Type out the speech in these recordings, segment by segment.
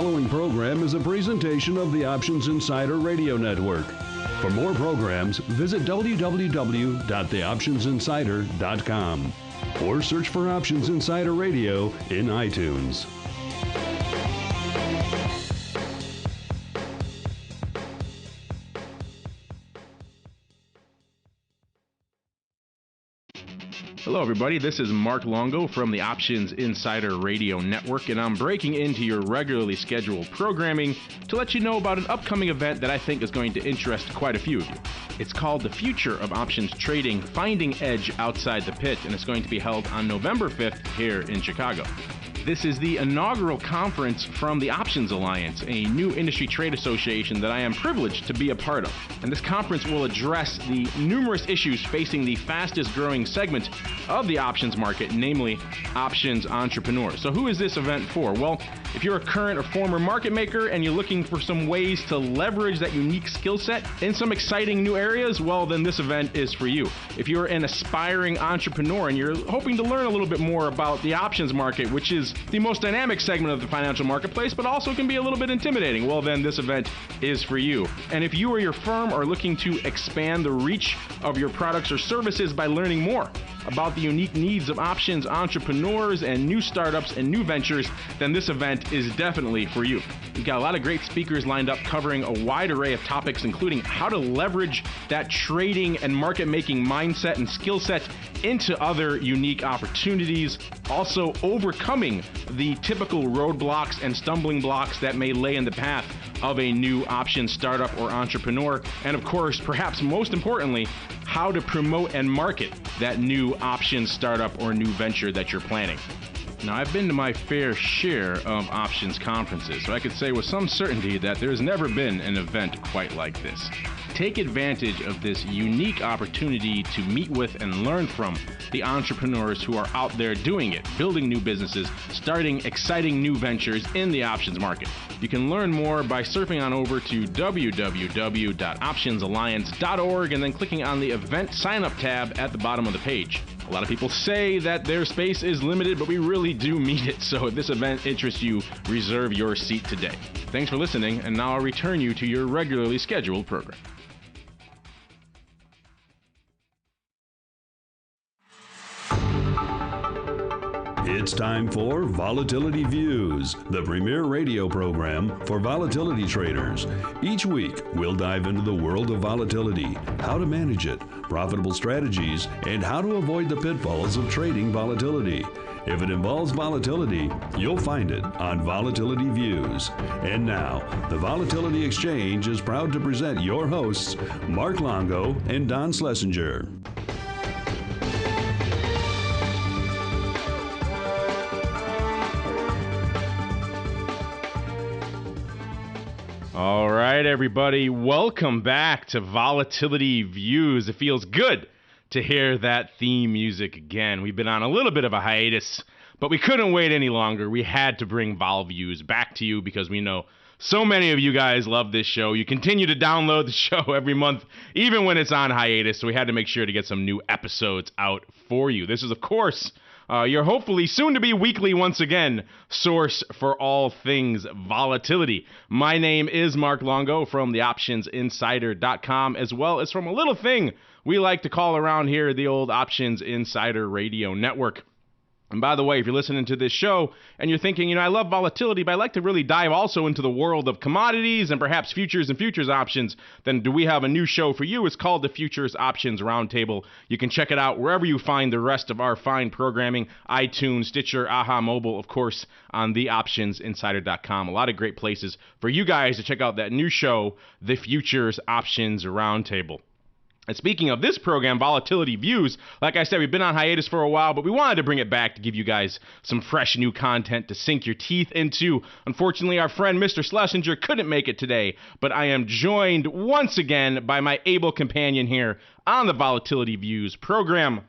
following program is a presentation of the Options Insider Radio Network. For more programs, visit www.theoptionsinsider.com or search for Options Insider Radio in iTunes. Hello, everybody. This is Mark Longo from the Options Insider Radio Network, and I'm breaking into your regularly scheduled programming to let you know about an upcoming event that I think is going to interest quite a few of you. It's called The Future of Options Trading, Finding Edge Outside the Pit, and it's going to be held on November 5th here in Chicago. This is the inaugural conference from the Options Alliance, a new industry trade association that I am privileged to be a part of. And this conference will address the numerous issues facing the fastest growing segment of the options market, namely options entrepreneurs. So who is this event for? Well, if you're a current or former market maker and you're looking for some ways to leverage that unique skill set in some exciting new areas, well, then this event is for you. If you're an aspiring entrepreneur and you're hoping to learn a little bit more about the options market, which is the most dynamic segment of the financial marketplace, but also can be a little bit intimidating, well, then this event is for you. And if you or your firm are looking to expand the reach of your products or services by learning more about the unique needs of options entrepreneurs and new startups and new ventures, then this event is definitely for you. We've got a lot of great speakers lined up covering a wide array of topics, including how to leverage that trading and market making mindset and skill set into other unique opportunities, also overcoming the typical roadblocks and stumbling blocks that may lay in the path of a new option startup or entrepreneur, and of course, perhaps most importantly, how to promote and market that new option startup or new venture that you're planning. Now, I've been to my fair share of options conferences, so I could say with some certainty that there's never been an event quite like this. Take advantage of this unique opportunity to meet with and learn from the entrepreneurs who are out there doing it, building new businesses, starting exciting new ventures in the options market. You can learn more by surfing on over to www.optionsalliance.org and then clicking on the event sign-up tab at the bottom of the page. A lot of people say that their space is limited, but we really do mean it. So if this event interests you, reserve your seat today. Thanks for listening, and now I'll return you to your regularly scheduled program. It's time for Volatility Views, the premier radio program for volatility traders. Each week, we'll dive into the world of volatility, how to manage it, profitable strategies, and how to avoid the pitfalls of trading volatility. If it involves volatility, you'll find it on Volatility Views. And now, the Volatility Exchange is proud to present your hosts, Mark Longo and Don Schlesinger. All right, everybody, welcome back to Volatility Views. It feels good to hear that theme music again. We've been on a little bit of a hiatus, but we couldn't wait any longer. We had to bring Vol Views back to you because we know so many of you guys love this show. You continue to download the show every month, even when it's on hiatus, so we had to make sure to get some new episodes out for you. This is, of course, your hopefully soon-to-be weekly, once again, source for all things volatility. My name is Mark Longo from theoptionsinsider.com, as well as from a little thing we like to call around here the old Options Insider Radio Network. And by the way, if you're listening to this show and you're thinking, I love volatility, but I'd like to really dive also into the world of commodities and perhaps futures and futures options, then do we have a new show for you? It's called the Futures Options Roundtable. You can check it out wherever you find the rest of our fine programming, iTunes, Stitcher, Aha Mobile, of course, on theoptionsinsider.com. A lot of great places for you guys to check out that new show, the Futures Options Roundtable. And speaking of this program, Volatility Views, like I said, we've been on hiatus for a while, but we wanted to bring it back to give you guys some fresh new content to sink your teeth into. Unfortunately, our friend Mr. Schlesinger couldn't make it today, but I am joined once again by my able companion here on the Volatility Views program,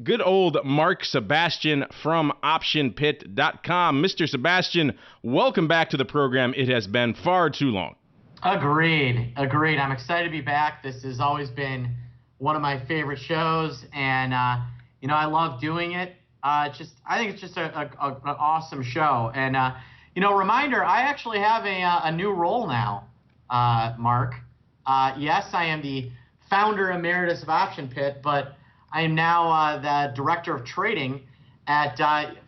good old Mark Sebastian from OptionPit.com. Mr. Sebastian, welcome back to the program. It has been far too long. Agreed. I'm excited to be back. This has always been one of my favorite shows, and I love doing it. I think it's just an awesome show, and Reminder, I actually have a new role now, Mark. Yes, I am the founder emeritus of Option Pit, but I am now the director of trading at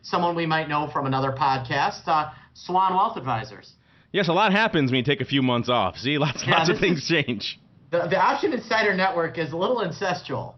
someone we might know from another podcast, Swan Wealth Advisors. Yes, a lot happens when you take a few months off. See, lots of things change. The Option Insider Network is a little incestual.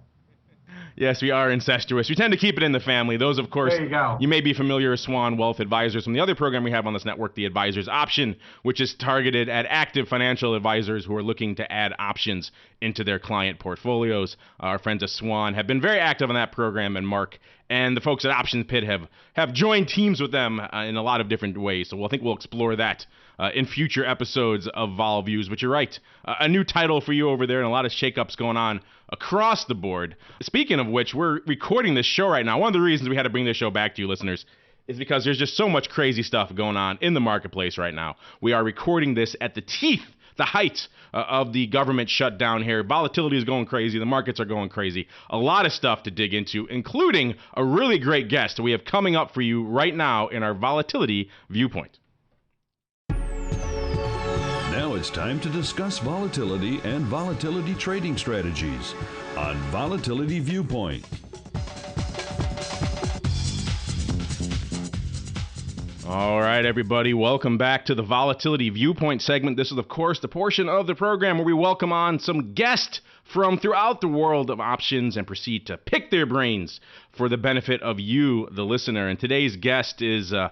Yes, we are incestuous. We tend to keep it in the family. Those, of course, there you go. You may be familiar with Swan Wealth Advisors from the other program we have on this network, the Advisors Option, which is targeted at active financial advisors who are looking to add options into their client portfolios. Our friends at Swan have been very active on that program, and Mark and the folks at Option Pit have joined teams with them in a lot of different ways. So I think we'll explore that in future episodes of Vol Views. But you're right, a new title for you over there and a lot of shakeups going on across the board. Speaking of which, we're recording this show right now. One of the reasons we had to bring this show back to you, listeners, is because there's just so much crazy stuff going on in the marketplace right now. We are recording this at the height of the government shutdown here. Volatility is going crazy. The markets are going crazy. A lot of stuff to dig into, including a really great guest we have coming up for you right now in our Volatility Viewpoint. Now it's time to discuss volatility and volatility trading strategies on Volatility Viewpoint. All right, everybody, welcome back to the Volatility Viewpoint segment. This is, of course, the portion of the program where we welcome on some guests from throughout the world of options and proceed to pick their brains for the benefit of you, the listener. And today's guest is a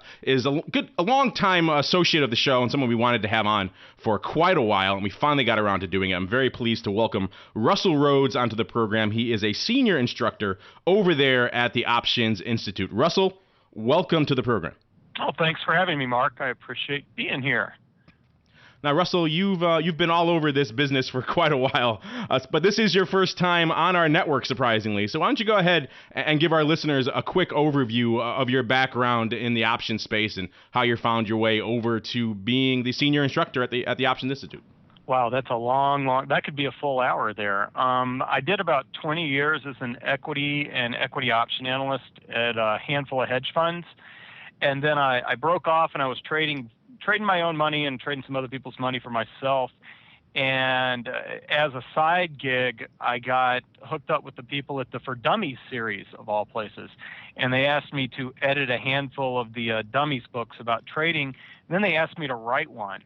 long-time associate of the show and someone we wanted to have on for quite a while, and we finally got around to doing it. I'm very pleased to welcome Russell Rhoads onto the program. He is a senior instructor over there at the Options Institute. Russell, welcome to the program. Oh, thanks for having me, Mark. I appreciate being here. Now, Russell, you've been all over this business for quite a while, but this is your first time on our network, surprisingly. So why don't you go ahead and give our listeners a quick overview of your background in the option space and how you found your way over to being the senior instructor at the Options Institute. Wow, that's a long, that could be a full hour there. I did about 20 years as an equity and equity option analyst at a handful of hedge funds. And then I broke off and I was trading my own money and trading some other people's money for myself. And as a side gig, I got hooked up with the people at the For Dummies series, of all places. And they asked me to edit a handful of the Dummies books about trading. And then they asked me to write one.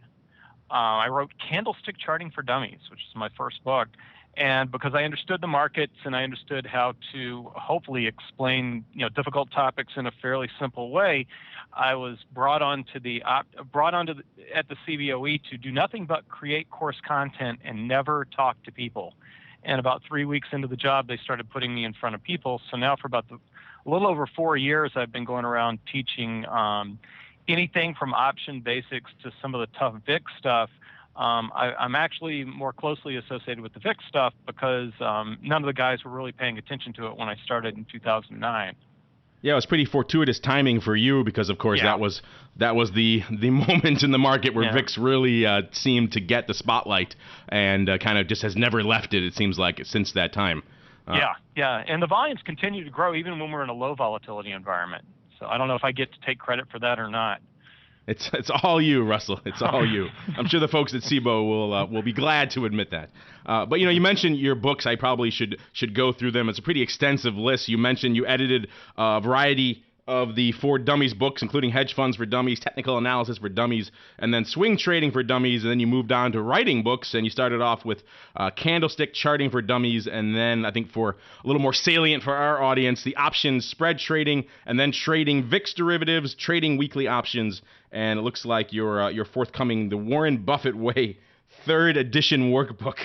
I wrote Candlestick Charting for Dummies, which is my first book. And because I understood the markets and I understood how to hopefully explain, difficult topics in a fairly simple way, I was brought on at the CBOE to do nothing but create course content and never talk to people. And about 3 weeks into the job, they started putting me in front of people. So now for about a little over 4 years, I've been going around teaching anything from option basics to some of the tough VIX stuff. I'm actually more closely associated with the VIX stuff because none of the guys were really paying attention to it when I started in 2009. Yeah, it was pretty fortuitous timing for you because, of course, that was the moment in the market where VIX really seemed to get the spotlight and kind of just has never left it, it seems like, since that time. Yeah, and the volumes continue to grow even when we're in a low volatility environment. So I don't know if I get to take credit for that or not. It's all you, Russell. It's all you. I'm sure the folks at CBO will be glad to admit that. But you mentioned your books. I probably should go through them. It's a pretty extensive list. You mentioned you edited a variety of the For Dummies books, including Hedge Funds for Dummies, Technical Analysis for Dummies, and then Swing Trading for Dummies. And then you moved on to writing books, and you started off with Candlestick Charting for Dummies, and then I think for a little more salient for our audience, the Options Spread Trading, and then Trading VIX Derivatives, Trading Weekly Options, and it looks like you're forthcoming the Warren Buffett Way 3rd edition workbook.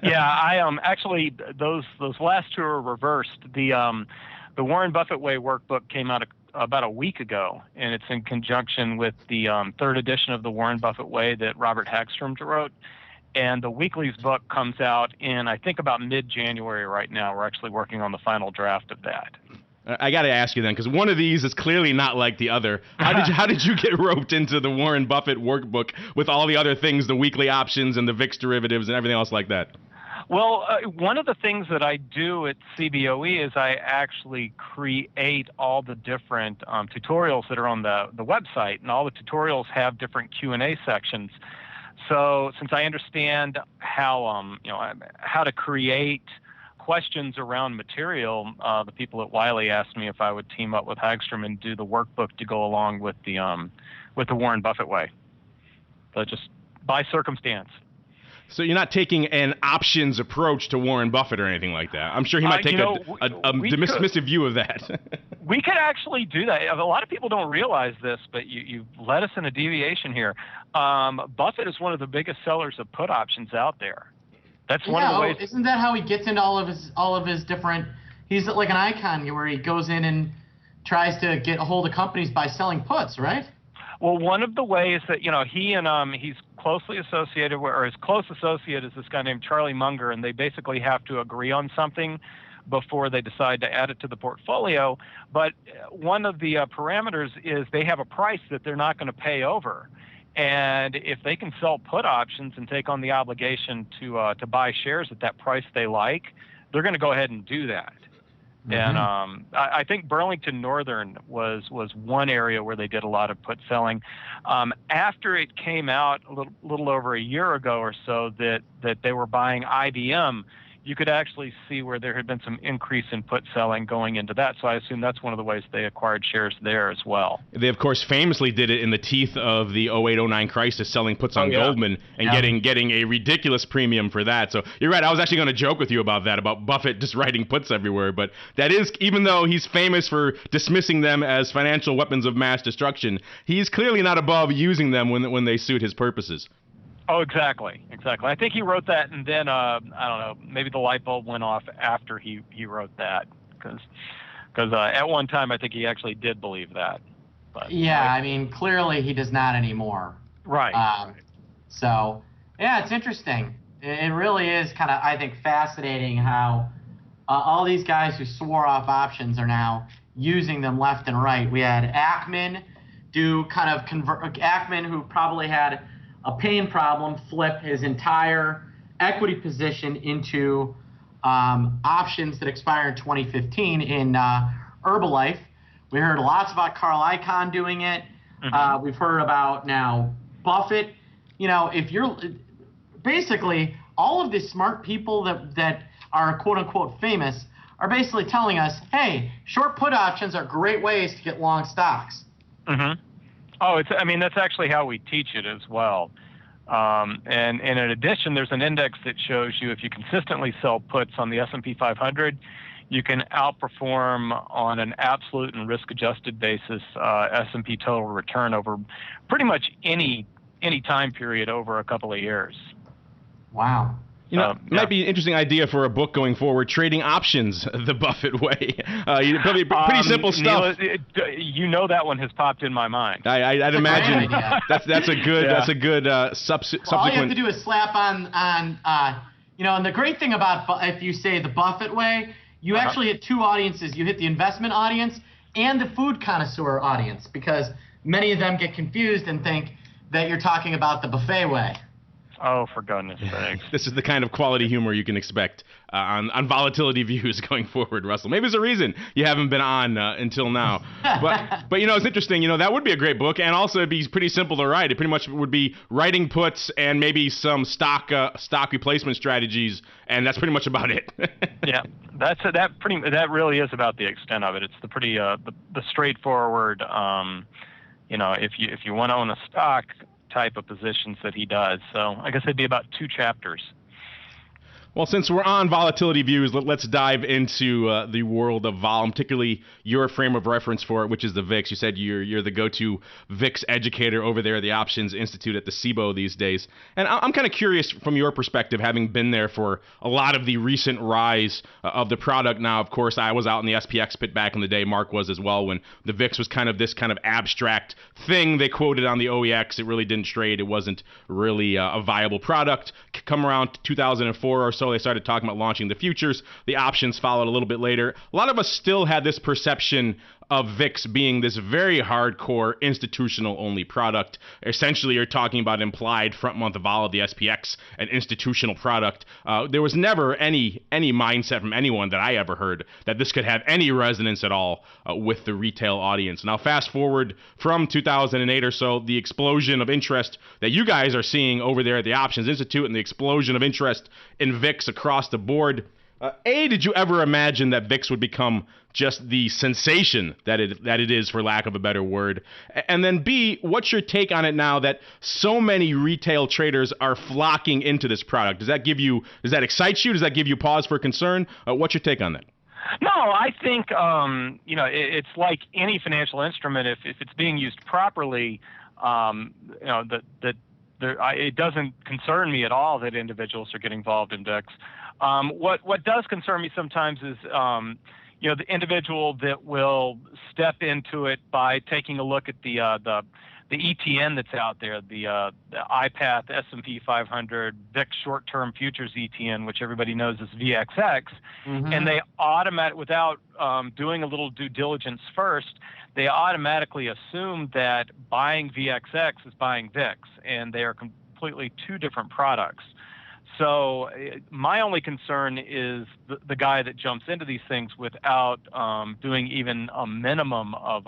Yeah, I actually those last two are reversed. The Warren Buffett Way workbook came out about a week ago, and it's in conjunction with the 3rd edition of the Warren Buffett Way that Robert Hagstrom wrote. And the Weeklies book comes out in, I think, about mid-January right now. We're actually working on the final draft of that. I got to ask you then, because one of these is clearly not like the other. How did you get roped into the Warren Buffett workbook with all the other things, the weekly options and the VIX derivatives and everything else like that? Well, one of the things that I do at CBOE is I actually create all the different tutorials that are on the website, and all the tutorials have different Q&A sections. So since I understand how to create questions around material, the people at Wiley asked me if I would team up with Hagstrom and do the workbook to go along with the Warren Buffett way. So just by circumstance. So you're not taking an options approach to Warren Buffett or anything like that. I'm sure he might take a dismissive view of that. We could actually do that. A lot of people don't realize this, but you led us in a deviation here. Buffett is one of the biggest sellers of put options out there. That's one of the ways. Isn't that how he gets into all of his different? He's like an icon where he goes in and tries to get a hold of companies by selling puts, right? Well, one of the ways that he's closely associated with, or his close associate is this guy named Charlie Munger, and they basically have to agree on something before they decide to add it to the portfolio. But one of the parameters is they have a price that they're not going to pay over. And if they can sell put options and take on the obligation to buy shares at that price they like, they're going to go ahead and do that. Mm-hmm. And I think Burlington Northern was one area where they did a lot of put selling. After it came out a little over a year ago or so that they were buying IBM, you could actually see where there had been some increase in put selling going into that. So I assume that's one of the ways they acquired shares there as well. They, of course, famously did it in the teeth of the 08-09 crisis, selling puts on Goldman and getting a ridiculous premium for that. So you're right. I was actually going to joke with you about that, about Buffett just writing puts everywhere. But that is, even though he's famous for dismissing them as financial weapons of mass destruction, he's clearly not above using them when they suit his purposes. Oh, exactly. I think he wrote that, and then I don't know, maybe the light bulb went off after he wrote that, because at one time I think he actually did believe that. But, I mean, clearly he does not anymore. Right. So, yeah, it's interesting. It really is kind of, I think, fascinating how all these guys who swore off options are now using them left and right. We had Ackman Ackman, who probably had a pain problem, flip his entire equity position into options that expire in 2015 in Herbalife. We heard lots about Carl Icahn doing it. Mm-hmm. We've heard about now Buffett. If you're basically all of the smart people that are quote unquote famous are basically telling us, hey, short put options are great ways to get long stocks. Mm-hmm. Oh, that's actually how we teach it as well. And in addition, there's an index that shows you if you consistently sell puts on the S&P 500, you can outperform on an absolute and risk-adjusted basis S&P total return over pretty much any time period over a couple of years. Wow. It might be an interesting idea for a book going forward, Trading Options the Buffett Way. Pretty simple stuff. Neil, that one has popped in my mind. I'd imagine that's a good subsequent. All you have to do is slap on and the great thing about if you say the Buffett Way, you actually hit two audiences. You hit the investment audience and the food connoisseur audience, because many of them get confused and think that you're talking about the buffet way. Oh, for goodness sakes. This is the kind of quality humor you can expect on Volatility Views going forward, Russell. Maybe there's a reason you haven't been on until now. But it's interesting. That would be a great book, and also it'd be pretty simple to write. It pretty much would be writing puts and maybe some stock replacement strategies, and that's pretty much about it. Yeah, that really is about the extent of it. It's the pretty the straightforward. If you want to own a stock type of positions that he does. So I guess it'd be about 2 chapters. Well, since we're on Volatility Views, let's dive into the world of vol, particularly your frame of reference for it, which is the VIX. You said you're the go-to VIX educator over there at the Options Institute at the SIBO these days. And I'm kind of curious from your perspective, having been there for a lot of the recent rise of the product. Now, of course, I was out in the SPX pit back in the day. Mark was as well, when the VIX was kind of this kind of abstract thing they quoted on the OEX. It really didn't trade. It wasn't really a viable product. Come around 2004 or so, they started talking about launching the futures. The options followed a little bit later. A lot of us still had this perception of VIX being this very hardcore institutional-only product. Essentially, you're talking about implied front-month vol of the SPX, an institutional product. There was never any mindset from anyone that I ever heard that this could have any resonance at all with the retail audience. Now, fast forward from 2008 or so, the explosion of interest that you guys are seeing over there at the Options Institute and the explosion of interest in VIX across the board. A, did you ever imagine that VIX would become just the sensation that it is, for lack of a better word? And then B, what's your take on it now that so many retail traders are flocking into this product? Does that excite you? Does that give you pause for concern? What's your take on that? No, I think it's like any financial instrument. If it's being used properly, it doesn't concern me at all that individuals are getting involved in VIX. What does concern me sometimes is the individual that will step into it by taking a look at the ETN that's out there, the iPath S&P 500 VIX short-term futures ETN, which everybody knows is VXX, and they without doing a little due diligence first, they automatically assume that buying VXX is buying VIX, and they are completely two different products. So my only concern is the guy that jumps into these things without doing even a minimum of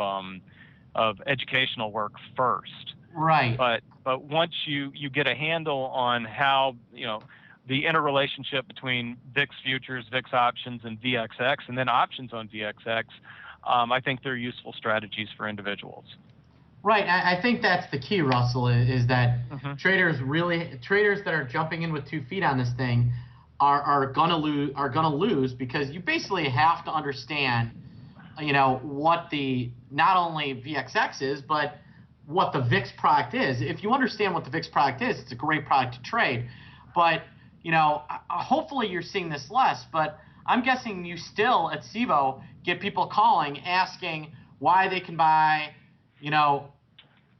educational work first. Right. But once you get a handle on how the interrelationship between VIX futures, VIX options, and VXX, and then options on VXX, I think they're useful strategies for individuals. Right. I think that's the key, Russell, is that traders that are jumping in with 2 feet on this thing are gonna lose because you basically have to understand, what the not only VXX is, but what the VIX product is. If you understand what the VIX product is, it's a great product to trade. But hopefully you're seeing this less. But I'm guessing you still at SIVO get people calling asking why they can buy,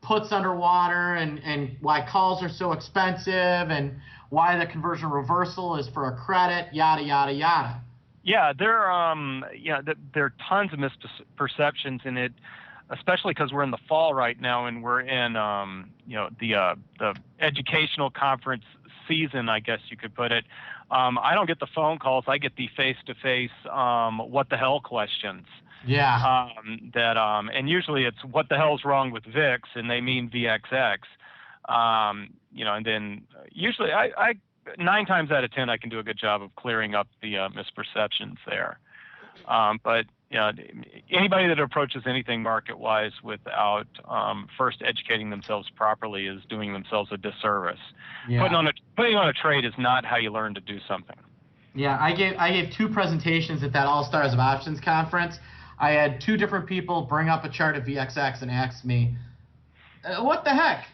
puts underwater and why calls are so expensive and why the conversion reversal is for a credit, yada, yada, yada. Yeah, there are tons of misperceptions in it, especially because we're in the fall right now and we're in the educational conference season, I guess you could put it. I don't get the phone calls. I get the face-to-face what the hell questions. Yeah. And usually it's what the hell's wrong with VIX, and they mean VXX. And then usually I 9 times out of 10 I can do a good job of clearing up the misperceptions there. But anybody that approaches anything market-wise without first educating themselves properly is doing themselves a disservice. Yeah. Putting on a trade is not how you learn to do something. Yeah, I gave 2 presentations at that All Stars of Options conference. I had 2 different people bring up a chart of VXX and ask me, "What the heck?"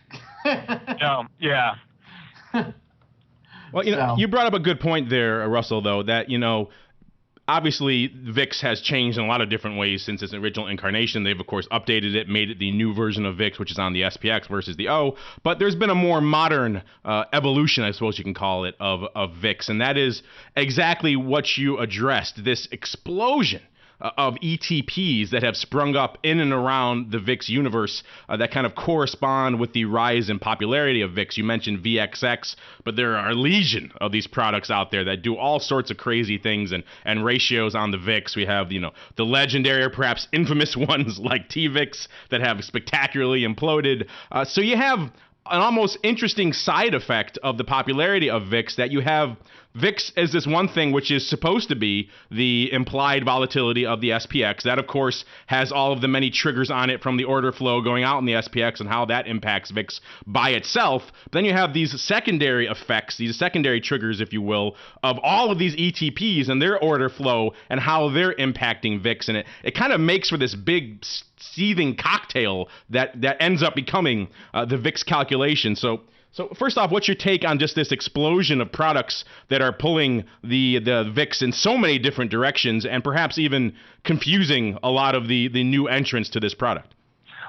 Yeah. Well, you brought up a good point there, Russell, though, that, obviously VIX has changed in a lot of different ways since its original incarnation. They've, of course, updated it, made it the new version of VIX, which is on the SPX versus the O. But there's been a more modern evolution, I suppose you can call it, of VIX. And that is exactly what you addressed, this explosion of ETPs that have sprung up in and around the VIX universe that kind of correspond with the rise in popularity of VIX. You mentioned VXX, but there are a legion of these products out there that do all sorts of crazy things and ratios on the VIX. We have, the legendary or perhaps infamous ones like TVIX that have spectacularly imploded. So you have an almost interesting side effect of the popularity of VIX, that you have VIX as this one thing which is supposed to be the implied volatility of the SPX. That, of course, has all of the many triggers on it from the order flow going out in the SPX and how that impacts VIX by itself. But then you have these secondary effects, these secondary triggers, if you will, of all of these ETPs and their order flow and how they're impacting VIX. And it kind of makes for this big seething cocktail that ends up becoming the VIX calculation. So first off, what's your take on just this explosion of products that are pulling the VIX in so many different directions and perhaps even confusing a lot of the new entrants to this product?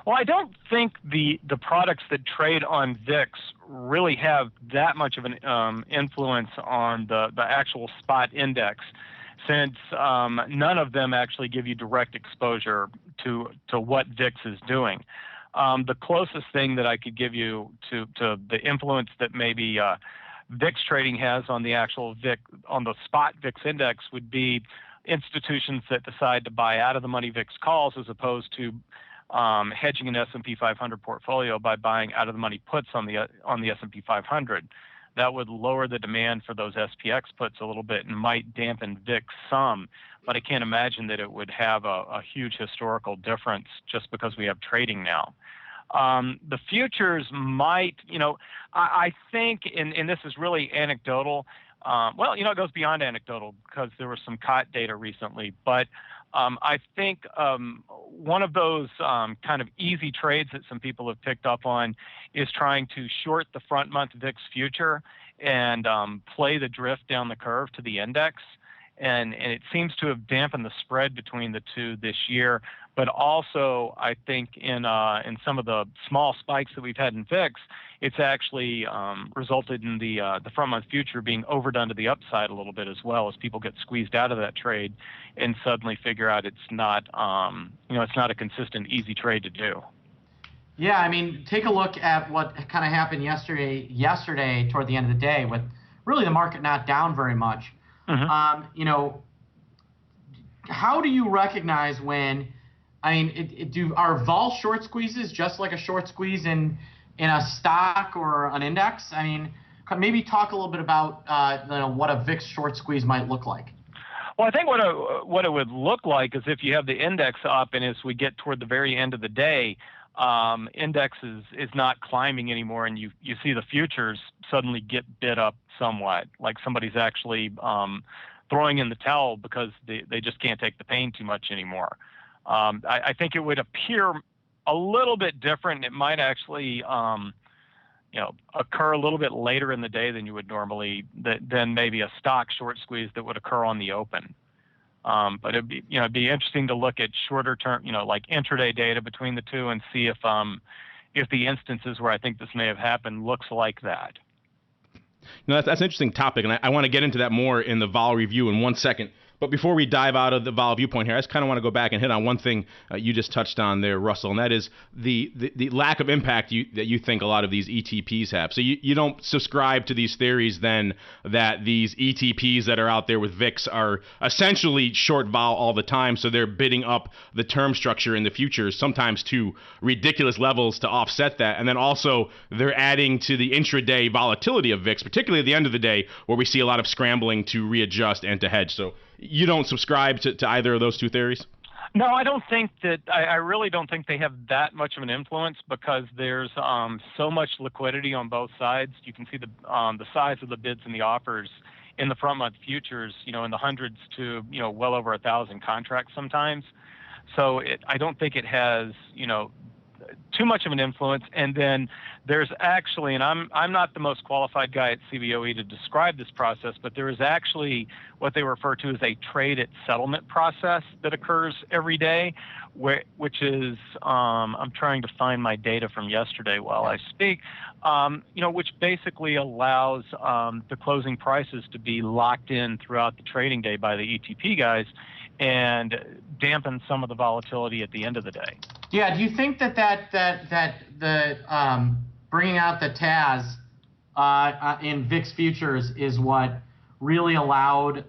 Well, I don't think the products that trade on VIX really have that much of an influence on the actual spot index. since none of them actually give you direct exposure to what VIX is doing. The closest thing that I could give you to the influence that maybe VIX trading has on the actual VIX, on the spot VIX index, would be institutions that decide to buy out of the money VIX calls as opposed to hedging an S&P 500 portfolio by buying out of the money puts on the S&P 500. That would lower the demand for those SPX puts a little bit and might dampen VIX some, but I can't imagine that it would have a huge historical difference just because we have trading now. The futures might, I think, and this is really anecdotal. Well, it goes beyond anecdotal because there was some COT data recently, but I think one of those kind of easy trades that some people have picked up on is trying to short the front month VIX future and play the drift down the curve to the index. And it seems to have dampened the spread between the two this year. But also, I think in some of the small spikes that we've had in VIX, it's actually resulted in the front month future being overdone to the upside a little bit as well, as people get squeezed out of that trade and suddenly figure out it's not it's not a consistent easy trade to do. Yeah, I mean, take a look at what kind of happened yesterday toward the end of the day, with really the market not down very much. Mm-hmm. How do you recognize when? I mean, are vol short squeezes just like a short squeeze in a stock or an index? I mean, maybe talk a little bit about what a VIX short squeeze might look like. Well, I think what it would look like is if you have the index up, and as we get toward the very end of the day, index is not climbing anymore, and you see the futures suddenly get bid up somewhat, like somebody's actually throwing in the towel because they just can't take the pain too much anymore. I think it would appear a little bit different. It might actually, occur a little bit later in the day than you would normally, than maybe a stock short squeeze that would occur on the open. But it'd be interesting to look at shorter term, like intraday data between the two and see if the instances where I think this may have happened looks like that. That's an interesting topic, and I want to get into that more in the vol review in 1 second. But before we dive out of the vol viewpoint here, I just kind of want to go back and hit on one thing you just touched on there, Russell, and that is the lack of impact that you think a lot of these ETPs have. So you don't subscribe to these theories then that these ETPs that are out there with VIX are essentially short vol all the time, so they're bidding up the term structure in the futures, sometimes to ridiculous levels to offset that. And then also they're adding to the intraday volatility of VIX, particularly at the end of the day where we see a lot of scrambling to readjust and to hedge. So you don't subscribe to either of those two theories? No, I don't think that. I really don't think they have that much of an influence because there's so much liquidity on both sides. You can see the size of the bids and the offers in the front month futures, in the hundreds to well over 1,000 contracts sometimes. So I don't think it has too much of an influence. And then there's actually, and I'm not the most qualified guy at CBOE to describe this process, but there is actually what they refer to as a trade at settlement process that occurs every day, which is, I'm trying to find my data from yesterday while I speak, which basically allows the closing prices to be locked in throughout the trading day by the ETP guys and dampen some of the volatility at the end of the day. Yeah, do you think that the bringing out the TAS in VIX futures is what really allowed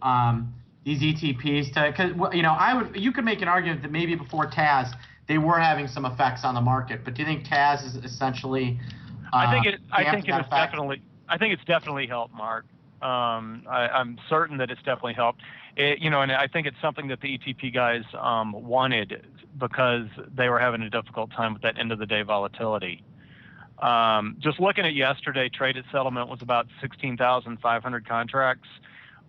these ETPs to? Because you could make an argument that maybe before TAS they were having some effects on the market, but do you think TAS is essentially? I think it's definitely helped, Mark. I'm certain that it's definitely helped. And I think it's something that the ETP guys wanted because they were having a difficult time with that end of the day volatility. Just looking at yesterday, trade at settlement was about 16,500 contracts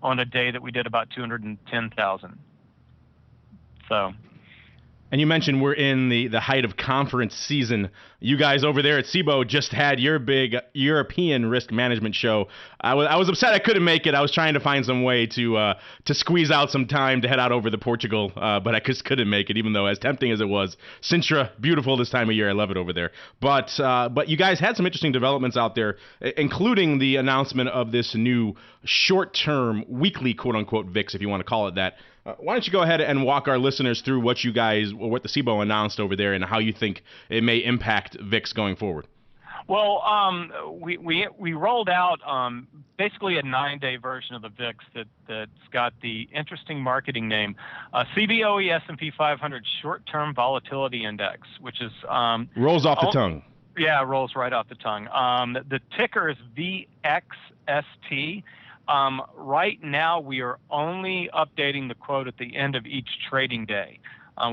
on a day that we did about 210,000. So And you mentioned we're in the height of conference season. You guys over there at SIBO just had your big European risk management show. I was upset I couldn't make it. I was trying to find some way to squeeze out some time to head out over to Portugal, but I just couldn't make it, even though as tempting as it was. Sintra, beautiful this time of year. I love it over there. But you guys had some interesting developments out there, including the announcement of this new short-term weekly quote-unquote VIX, if you want to call it that. Why don't you go ahead and walk our listeners through what the SIBO announced over there and how you think it may impact VIX going forward? Well, we rolled out basically a 9-day version of the VIX that's got the interesting marketing name, CBOE S&P 500 Short-Term Volatility Index, which is rolls off the tongue. Yeah, it rolls right off the tongue. The ticker is VXST. Right now, we are only updating the quote at the end of each trading day.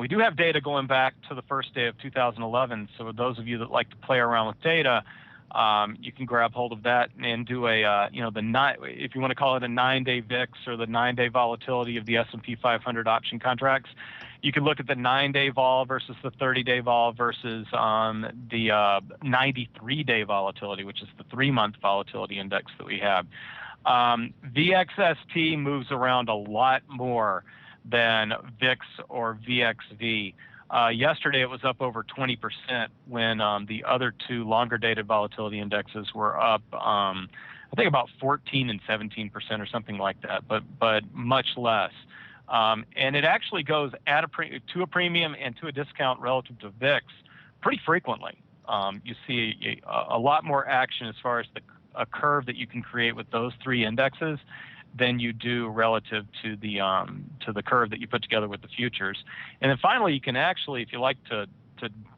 We do have data going back to the first day of 2011. So those of you that like to play around with data, you can grab hold of that and do if you want to call it a 9-day VIX or the 9-day volatility of the S&P 500 option contracts. You can look at the 9-day vol versus the 30-day vol versus the 93-day volatility, which is the 3-month volatility index that we have. VXST moves around a lot more than VIX or VXV. Yesterday it was up over 20% when the other two longer dated volatility indexes were up, I think about 14 and 17% or something like that, but much less. And it actually goes to a premium and to a discount relative to VIX pretty frequently. You see a lot more action as far as a curve that you can create with those three indexes than you do relative to the curve that you put together with the futures. And then finally, you can actually, if you like to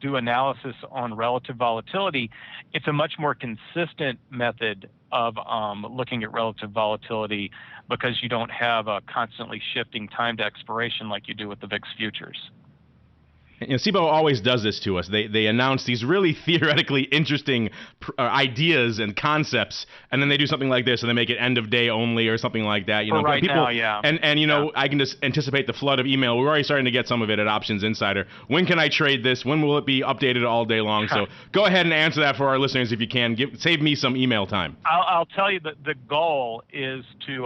do analysis on relative volatility, it's a much more consistent method of looking at relative volatility because you don't have a constantly shifting time to expiration like you do with the VIX futures. SIBO always does this to us. They announce these really theoretically interesting ideas and concepts, and then they do something like this, and they make it end of day only or something like that. Right now, yeah. And I can just anticipate the flood of email. We're already starting to get some of it at Options Insider. When can I trade this? When will it be updated all day long? So go ahead and answer that for our listeners if you can. Save me some email time. I'll tell you that the goal is to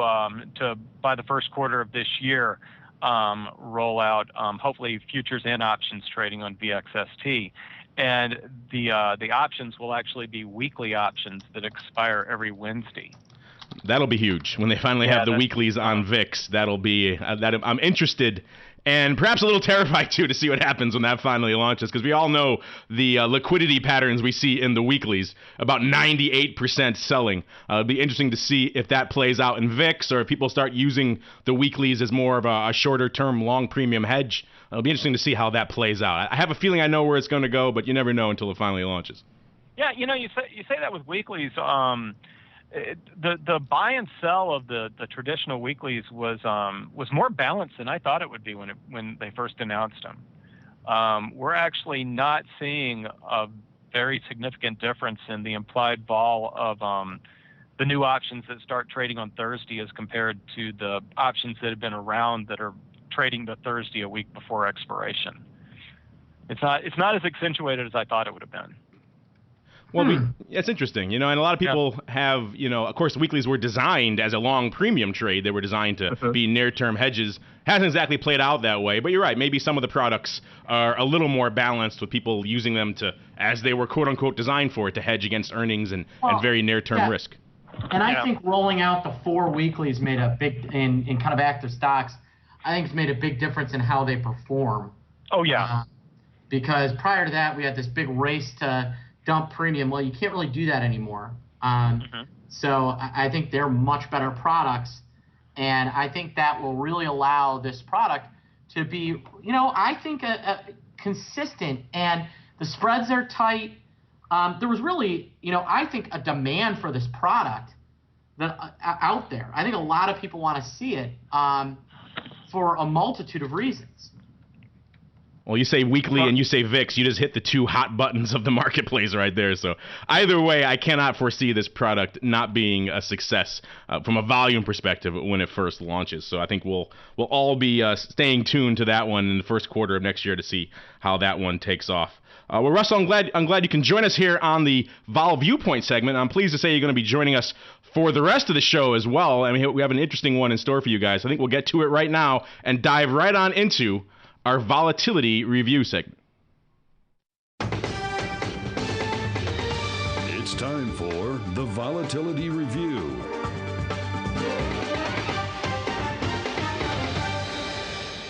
by the first quarter of this year, roll out hopefully futures and options trading on VXST, and the options will actually be weekly options that expire every Wednesday. That'll be huge when they finally have the weeklies on VIX. That'll be I'm interested and perhaps a little terrified too to see what happens when that finally launches, because we all know the liquidity patterns we see in the weeklies, about 98% selling. It'll be interesting to see if that plays out in VIX or if people start using the weeklies as more of a shorter term long premium hedge. It'll be interesting to see how that plays out. I have a feeling I know where it's going to go, but you never know until it finally launches. Yeah, you say that with weeklies. The buy and sell of the traditional weeklies was more balanced than I thought it would be when they first announced them. We're actually not seeing a very significant difference in the implied vol of the new options that start trading on Thursday as compared to the options that have been around that are trading the Thursday a week before expiration. It's not as accentuated as I thought it would have been. Well, it's interesting, and a lot of people have, of course, weeklies were designed as a long premium trade. They were designed to be near-term hedges. Hasn't exactly played out that way, but you're right. Maybe some of the products are a little more balanced with people using them as they were quote-unquote designed for it, to hedge against earnings and very near-term risk. And I think rolling out the 4 weeklies made a big, in kind of active stocks, I think it's made a big difference in how they perform. Oh, yeah. Because prior to that, we had this big race to dump premium. Well, you can't really do that anymore. So I think they're much better products, and I think that will really allow this product to be, I think consistent, and the spreads are tight. There was really, I think a demand for this product that out there. I think a lot of people want to see it for a multitude of reasons. Well, you say weekly and you say VIX, you just hit the two hot buttons of the marketplace right there. So either way, I cannot foresee this product not being a success from a volume perspective when it first launches. So I think we'll all be staying tuned to that one in the first quarter of next year to see how that one takes off. Well, Russell, I'm glad you can join us here on the Vol Viewpoint segment. I'm pleased to say you're going to be joining us for the rest of the show as well. I mean, we have an interesting one in store for you guys. I think we'll get to it right now and dive right on into our volatility review segment. It's time for the Volatility Review.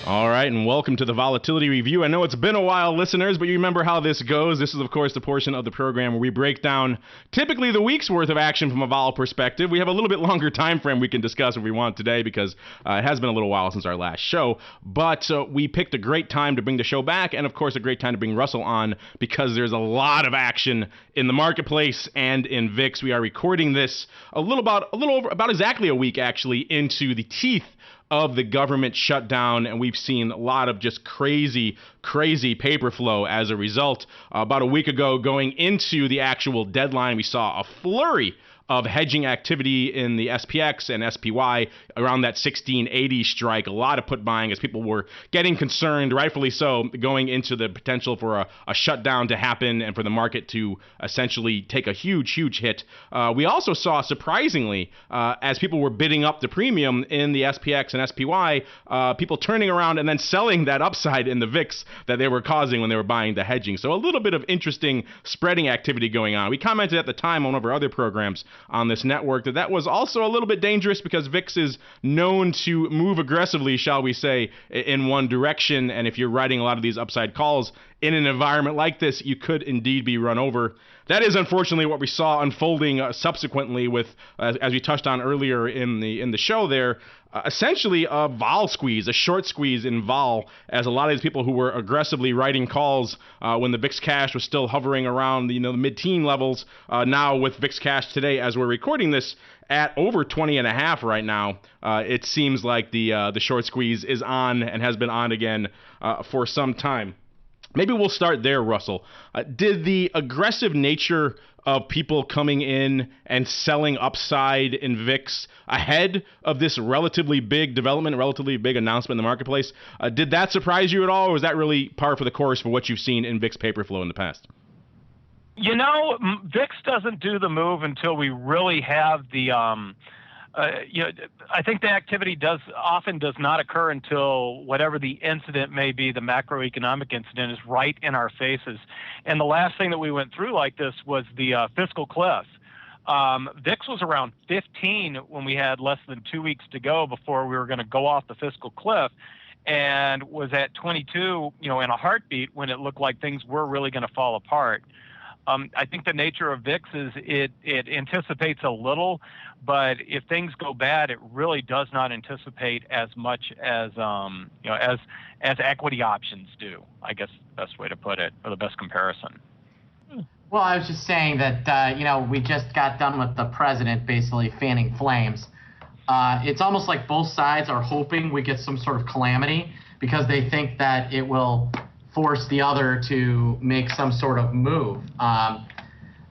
All right, and welcome to the Volatility Review. I know it's been a while, listeners, but you remember how this goes. This is, of course, the portion of the program where we break down typically the week's worth of action from a vol perspective. We have a little bit longer time frame we can discuss if we want today because it has been a little while since our last show. But we picked a great time to bring the show back, and, of course, a great time to bring Russell on because there's a lot of action in the marketplace and in VIX. We are recording this about exactly a week, actually, into the teeth of the government shutdown, and we've seen a lot of just crazy paper flow as a result. About a week ago, going into the actual deadline, we saw a flurry of hedging activity in the SPX and SPY around that 1680 strike. A lot of put buying as people were getting concerned, rightfully so, going into the potential for a shutdown to happen and for the market to essentially take a huge hit. We also saw, surprisingly, as people were bidding up the premium in the SPX and SPY, people turning around and then selling that upside in the VIX that they were causing when they were buying the hedging. So a little bit of interesting spreading activity going on. We commented at the time on one of our other programs on this network that was also a little bit dangerous because VIX is known to move aggressively, shall we say, in one direction. And if you're writing a lot of these upside calls in an environment like this, you could indeed be run over. That is unfortunately what we saw unfolding subsequently with, as we touched on earlier in the show there, essentially a vol squeeze, a short squeeze in vol, as a lot of these people who were aggressively writing calls when the VIX cash was still hovering around the mid-teen levels, now with VIX cash today as we're recording this at over 20.5 right now, it seems like the short squeeze is on and has been on again for some time. Maybe we'll start there, Russell. Did the aggressive nature of people coming in and selling upside in VIX ahead of this relatively big development, relatively big announcement in the marketplace, did that surprise you at all, or was that really par for the course for what you've seen in VIX paper flow in the past? VIX doesn't do the move until we really have the I think the activity often does not occur until whatever the incident may be, the macroeconomic incident, is right in our faces. And the last thing that we went through like this was the fiscal cliff. VIX was around 15 when we had less than 2 weeks to go before we were going to go off the fiscal cliff, and was at 22, in a heartbeat when it looked like things were really going to fall apart. I think the nature of VIX is it anticipates a little, but if things go bad, it really does not anticipate as much as as equity options do. I guess the best way to put it, or the best comparison. Well, I was just saying that we just got done with the president basically fanning flames. It's almost like both sides are hoping we get some sort of calamity because they think that it will force the other to make some sort of move.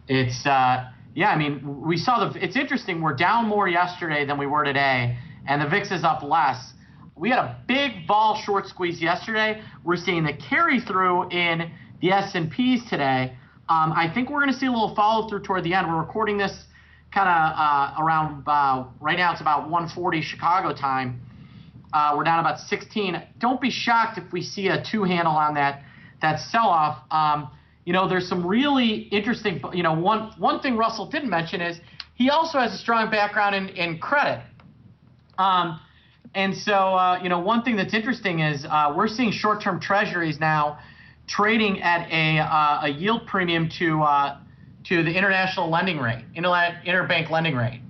We saw it's interesting. We're down more yesterday than we were today, and the VIX is up less. We had a big vol short squeeze yesterday. We're seeing the carry through in the S&Ps today. I think we're going to see a little follow through toward the end. We're recording this kind of around, right now it's about 1:40 Chicago time. We're down about 16. Don't be shocked if we see a two-handle on that sell-off. There's some really interesting. One thing Russell didn't mention is he also has a strong background in credit. And so one thing that's interesting is we're seeing short-term treasuries now trading at a yield premium to the international lending rate, interbank lending rate.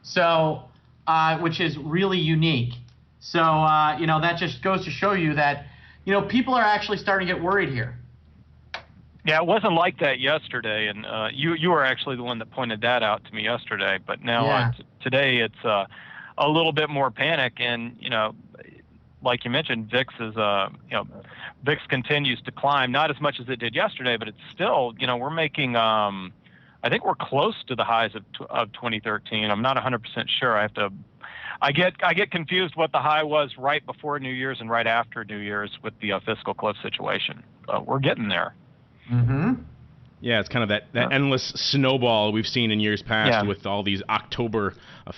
So, which is really unique. So, that just goes to show you that, people are actually starting to get worried here. Yeah, it wasn't like that yesterday, and you were actually the one that pointed that out to me yesterday. But now today it's a little bit more panic, and like you mentioned, VIX is VIX continues to climb, not as much as it did yesterday, but it's still, we're making I think we're close to the highs of 2013. I'm not 100% sure. I get confused what the high was right before New Year's and right after New Year's with the fiscal cliff situation. We're getting there. Mm-hmm. Yeah, it's kind of that endless snowball we've seen in years past with all these October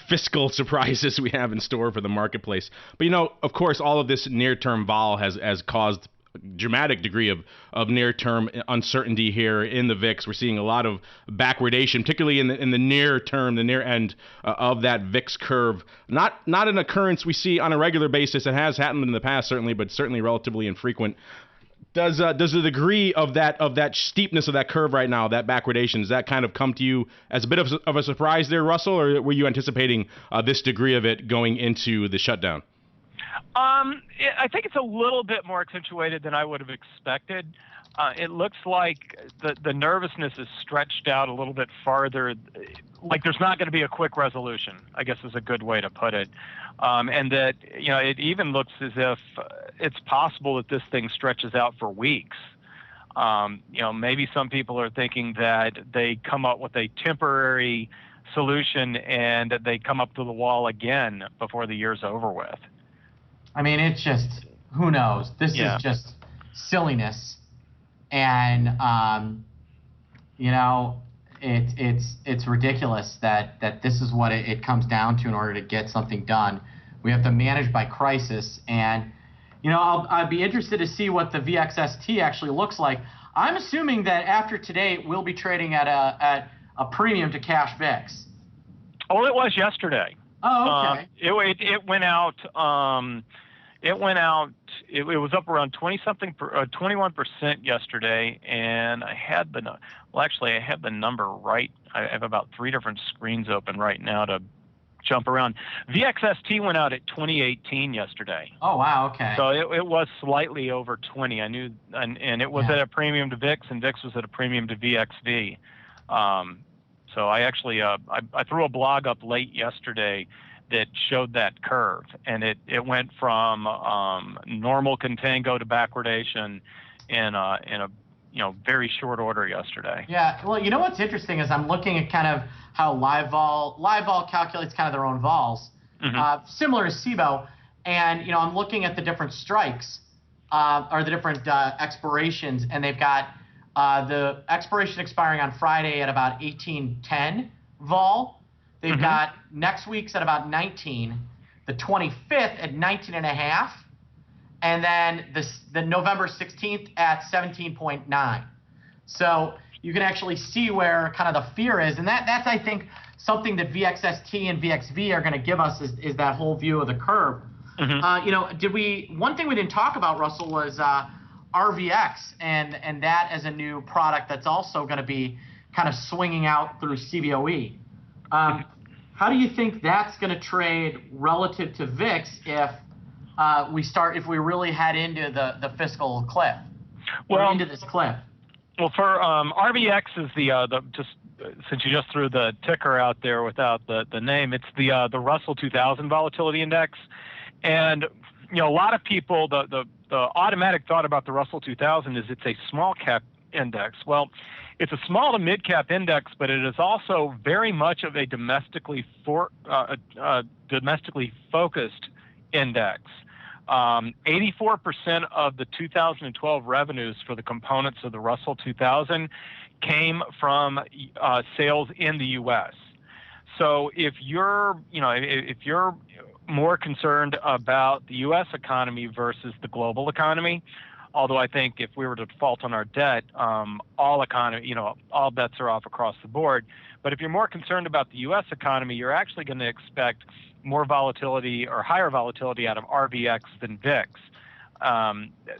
fiscal surprises we have in store for the marketplace. But, of course, all of this near-term vol has caused a dramatic degree of near-term uncertainty here in the VIX. We're seeing a lot of backwardation, particularly in the near term, the near end of that VIX curve. Not an occurrence we see on a regular basis. It has happened in the past, certainly, but certainly relatively infrequent. Does the degree of that steepness of that curve right now, that backwardation, does that kind of come to you as a bit of a surprise there, Russell, or were you anticipating this degree of it going into the shutdown? I think it's a little bit more accentuated than I would have expected. It looks like the nervousness is stretched out a little bit farther. Like there's not going to be a quick resolution, I guess is a good way to put it. And that, it even looks as if it's possible that this thing stretches out for weeks. Maybe some people are thinking that they come up with a temporary solution and that they come up to the wall again before the year's over with. I mean, it's just, who knows? This is just silliness. And, it's ridiculous that this is what it comes down to in order to get something done. We have to manage by crisis. And, I'd be interested to see what the VXST actually looks like. I'm assuming that after today, it will be trading at a premium to cash VIX. Oh, it was yesterday. Oh, okay. It went out. It was up around 21% yesterday, and I had the number right. I have about 3 different screens open right now to jump around. VXST went out at 2018 yesterday. Oh wow, okay. So it was slightly over 20. I knew, and it was at a premium to VIX, and VIX was at a premium to VXV. So I actually I threw a blog up late yesterday that showed that curve, and it went from normal contango to backwardation in a very short order yesterday. Yeah, well, what's interesting is I'm looking at kind of how live vol calculates kind of their own vols, similar to SIBO, and I'm looking at the different strikes or the different expirations, and they've got the expiration expiring on Friday at about 1810 vol. They've got next week's at about 19, the 25th at 19.5, and then the November 16th at 17.9. So you can actually see where kind of the fear is, and that's I think something that VXST and VXV are going to give us is that whole view of the curve. One thing we didn't talk about, Russell, was RVX and that as a new product that's also going to be kind of swinging out through CBOE. How do you think that's going to trade relative to VIX if we really head into the fiscal cliff? Into this cliff? Well, for RVX is just since you just threw the ticker out there without the name, it's the Russell 2000 Volatility Index, and a lot of people the automatic thought about the Russell 2000 is it's a small cap index. Well, it's a small to mid cap index, but it is also very much of a domestically focused index. 84% of the 2012 revenues for the components of the Russell 2000 came from sales in the U.S. So if you're more concerned about the U.S. economy versus the global economy, although I think if we were to default on our debt, all bets are off across the board. But if you're more concerned about the U.S. economy, you're actually going to expect more volatility or higher volatility out of RVX than VIX.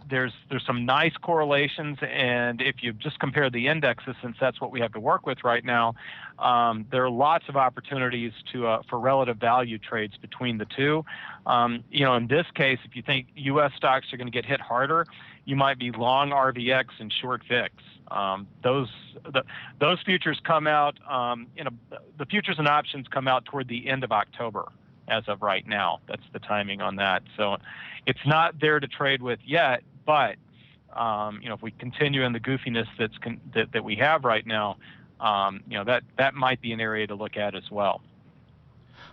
There's some nice correlations, and if you just compare the indexes, since that's what we have to work with right now, there are lots of opportunities for relative value trades between the two. In this case, if you think U.S. stocks are going to get hit harder, you might be long RVX and short VIX. Those futures come out. The futures and options come out toward the end of October. as of right now. That's the timing on that. So it's not there to trade with yet, but if we continue in the goofiness that we have right now, that might be an area to look at as well.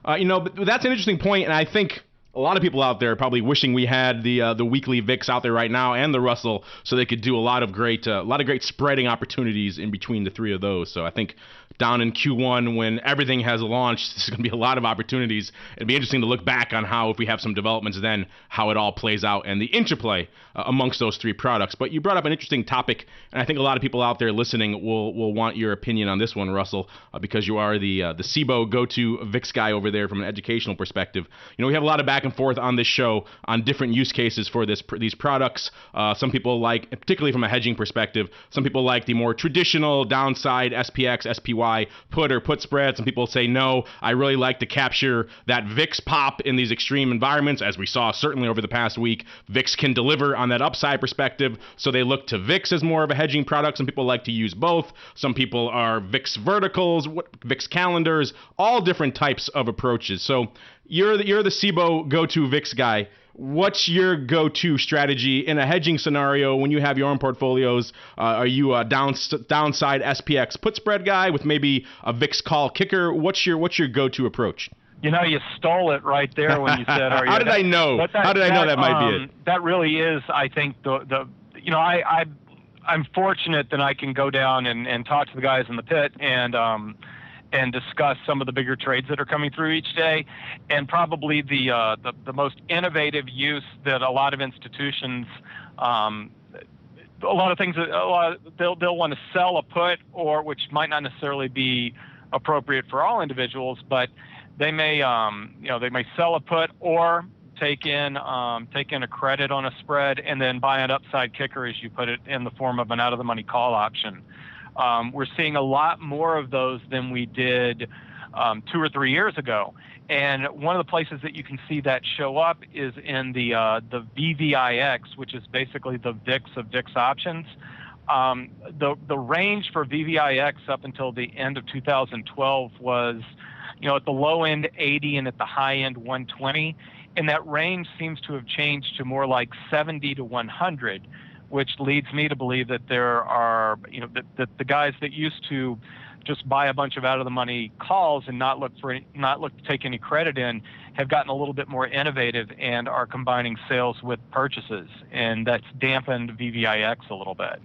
But that's an interesting point, and I think a lot of people out there are probably wishing we had the weekly VIX out there right now and the Russell, so they could do a lot of great spreading opportunities in between the three of those. So I think down in Q1, when everything has launched, there's going to be a lot of opportunities. It'd be interesting to look back on how, if we have some developments then, how it all plays out and the interplay amongst those three products. But you brought up an interesting topic, and I think a lot of people out there listening will want your opinion on this one, Russell, because you are the SIBO go-to VIX guy over there from an educational perspective. We have a lot of back and forth on this show on different use cases for these products. Some people like, particularly from a hedging perspective, some people like the more traditional downside SPX, SPY put or put spread. Some people say, no, I really like to capture that VIX pop in these extreme environments, as we saw certainly over the past week. VIX can deliver on that upside perspective, so they look to VIX as more of a hedging product. Some people like to use both. Some people are VIX verticals, VIX calendars, all different types of approaches. So you're the SIBO go-to VIX guy. What's your go-to strategy in a hedging scenario when you have your own portfolios? Are you a downside SPX put spread guy with maybe a VIX call kicker? What's your go-to approach? You stole it right there when you said, "Are you?" How did I know? How did I know that might be it? That really is, I think, I'm fortunate that I can go down and talk to the guys in the pit and discuss some of the bigger trades that are coming through each day, and probably the most innovative use that a lot of institutions, they'll want to sell a put, or which might not necessarily be appropriate for all individuals, but they may sell a put or take in a credit on a spread and then buy an upside kicker, as you put it, in the form of an out of the money call option. We're seeing a lot more of those than we did 2 or 3 years ago. And one of the places that you can see that show up is in the VVIX, which is basically the VIX of VIX options. The range for VVIX up until the end of 2012 was, at the low end 80 and at the high end 120. And that range seems to have changed to more like 70 to 100. Which leads me to believe that there are, that the guys that used to just buy a bunch of out of the money calls and not look to take any credit in, have gotten a little bit more innovative and are combining sales with purchases, and that's dampened VVIX a little bit.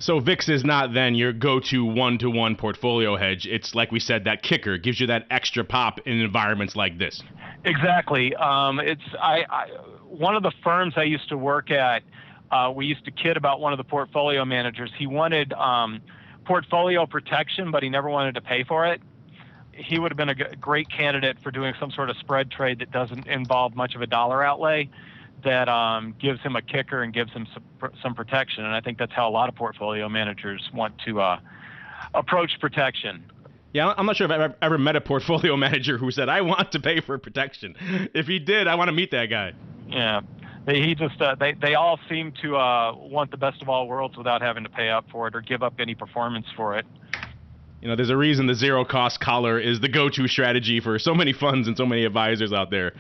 So VIX is not then your go-to one-to-one portfolio hedge. It's, like we said, that kicker. It gives you that extra pop in environments like this. Exactly. One of the firms I used to work at, we used to kid about one of the portfolio managers. He wanted portfolio protection, but he never wanted to pay for it. He would have been a great candidate for doing some sort of spread trade that doesn't involve much of a dollar outlay, that gives him a kicker and gives him some protection. And I think that's how a lot of portfolio managers want to approach protection. Yeah, I'm not sure if I've ever met a portfolio manager who said, I want to pay for protection. If he did, I want to meet that guy. Yeah. They all seem to want the best of all worlds without having to pay up for it or give up any performance for it. There's a reason the zero-cost collar is the go-to strategy for so many funds and so many advisors out there.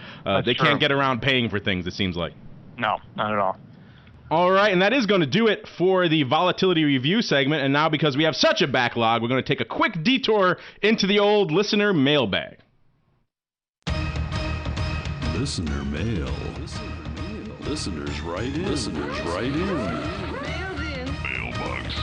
They can't get around paying for things, it seems like. No, not at all. All right, and that is going to do it for the Volatility Review segment. And now, because we have such a backlog, we're going to take a quick detour into the old listener mailbag. Listener mail. Listeners write in. Mailbox.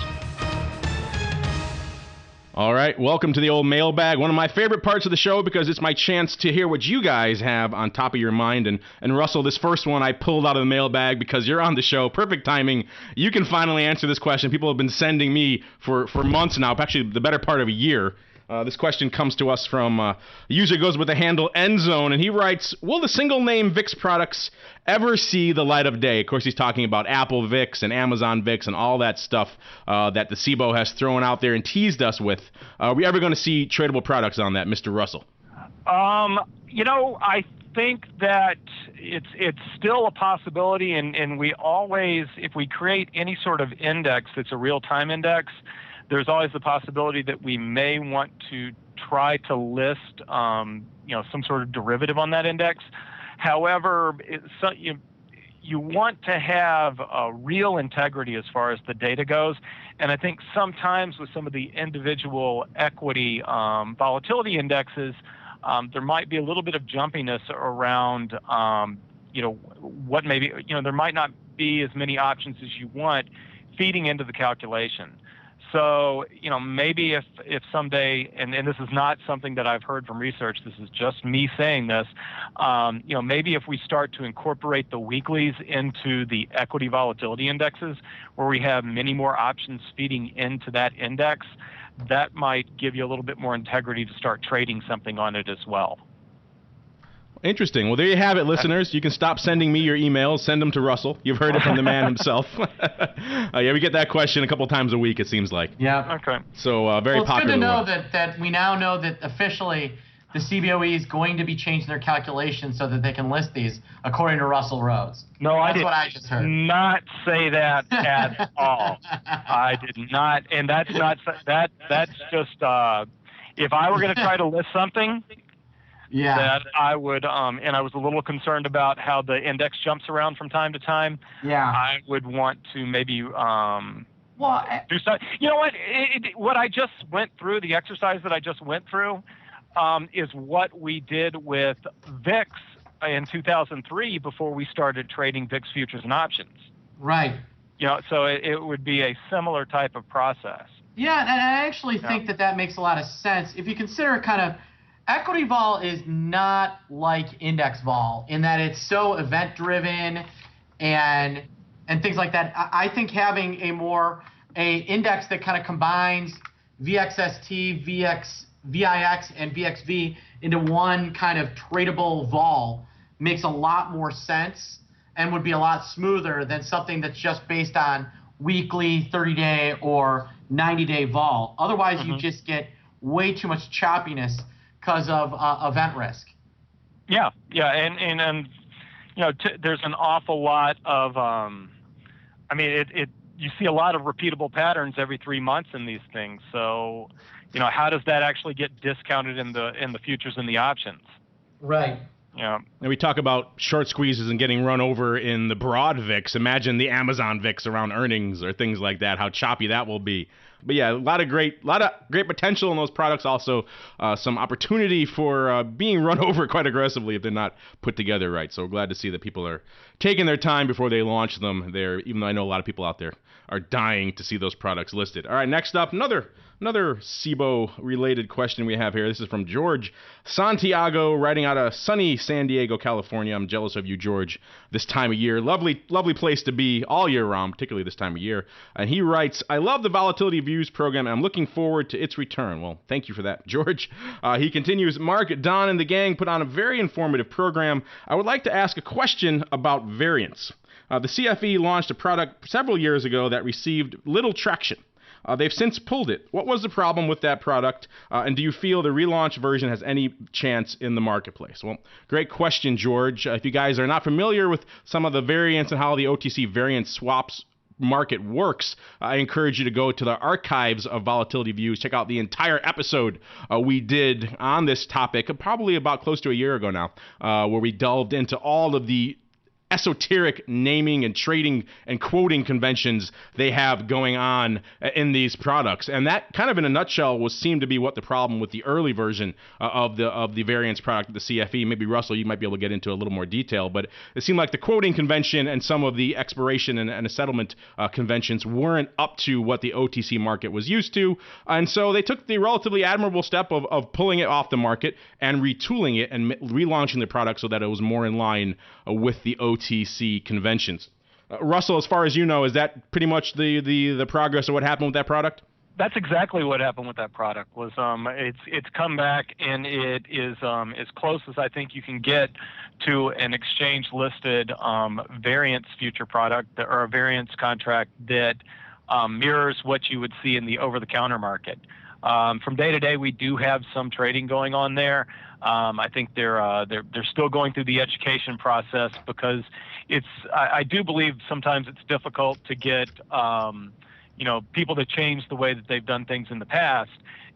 All right, welcome to the old mailbag, one of my favorite parts of the show because it's my chance to hear what you guys have on top of your mind. And Russell, this first one I pulled out of the mailbag because you're on the show. Perfect timing. You can finally answer this question. People have been sending me for months now, actually the better part of a year. This question comes to us from a user goes with the handle Endzone, and he writes, will the single-name VIX products ever see the light of day? Of course, he's talking about Apple VIX and Amazon VIX and all that stuff that the SIBO has thrown out there and teased us with. Are we ever going to see tradable products on that, Mr. Russell? I think that it's still a possibility, and we always, if we create any sort of index that's a real-time index, there's always the possibility that we may want to try to list, some sort of derivative on that index. However, you want to have real integrity as far as the data goes. And I think sometimes with some of the individual equity volatility indexes, there might be a little bit of jumpiness around, what maybe, there might not be as many options as you want feeding into the calculation. So, maybe if someday, and this is not something that I've heard from research, this is just me saying this, maybe if we start to incorporate the weeklies into the equity volatility indexes, where we have many more options feeding into that index, that might give you a little bit more integrity to start trading something on it as well. Interesting. Well, there you have it, listeners. You can stop sending me your emails. Send them to Russell. You've heard it from the man himself. Yeah, we get that question a couple times a week, it seems like. Yeah. Okay. So very popular. It's good to know that we now know that officially the CBOE is going to be changing their calculations so that they can list these, according to Russell Rhoads. No, That's what I just heard. Not say that at all. I did not, and that's not that. That's just if I were going to try to list something. Yeah. That I would, and I was a little concerned about how the index jumps around from time to time. Yeah. I would want to maybe do something. You know what? What I just went through, the exercise that I just went through, is what we did with VIX in 2003 before we started trading VIX futures and options. Right. So it would be a similar type of process. Yeah, and I actually think that makes a lot of sense if you consider kind of. Equity vol is not like index vol in that it's so event driven and things like that. I think having a index that kind of combines VXST, VIX, and VXV into one kind of tradable vol makes a lot more sense and would be a lot smoother than something that's just based on weekly, 30-day, or 90-day vol. Otherwise, you just get way too much choppiness because of event risk. Yeah, and there's an awful lot of, you see a lot of repeatable patterns every 3 months in these things. So, how does that actually get discounted in the futures and the options? Right. Yeah. And we talk about short squeezes and getting run over in the broad VIX. Imagine the Amazon VIX around earnings or things like that, how choppy that will be. But yeah, a lot of great potential in those products. Also, some opportunity for being run over quite aggressively if they're not put together right. So we're glad to see that people are taking their time before they launch them there, even though I know a lot of people out there are dying to see those products listed. All right, next up, another SIBO-related question we have here. This is from George Santiago, writing out of sunny San Diego, California. I'm jealous of you, George, this time of year. Lovely place to be all year round, particularly this time of year. And he writes, I love the Volatility Views program, and I'm looking forward to its return. Well, thank you for that, George. He continues, Mark, Don, and the gang put on a very informative program. I would like to ask a question about variance. The CFE launched a product several years ago that received little traction. They've since pulled it. What was the problem with that product? And do you feel the relaunch version has any chance in the marketplace? Well, great question, George. If you guys are not familiar with some of the variance and how the OTC variance swaps market works, I encourage you to go to the archives of Volatility Views. Check out the entire episode we did on this topic, probably about close to a year ago now, where we delved into all of the esoteric naming and trading and quoting conventions they have going on in these products. And that kind of in a nutshell seemed to be what the problem with the early version of the variance product, the CFE. Maybe Russell, you might be able to get into a little more detail, but it seemed like the quoting convention and some of the expiration and settlement conventions weren't up to what the OTC market was used to. And so they took the relatively admirable step of pulling it off the market and retooling it and relaunching the product so that it was more in line with the OTC conventions. Russell, as far as you know, is that pretty much the progress of what happened with that product? That's exactly what happened with that product. Was it's come back and it is as close as I think you can get to an exchange listed variance future product or a variance contract that mirrors what you would see in the over-the-counter market. From day to day, we do have some trading going on there. I think they're still going through the education process because I do believe sometimes it's difficult to get people to change the way that they've done things in the past.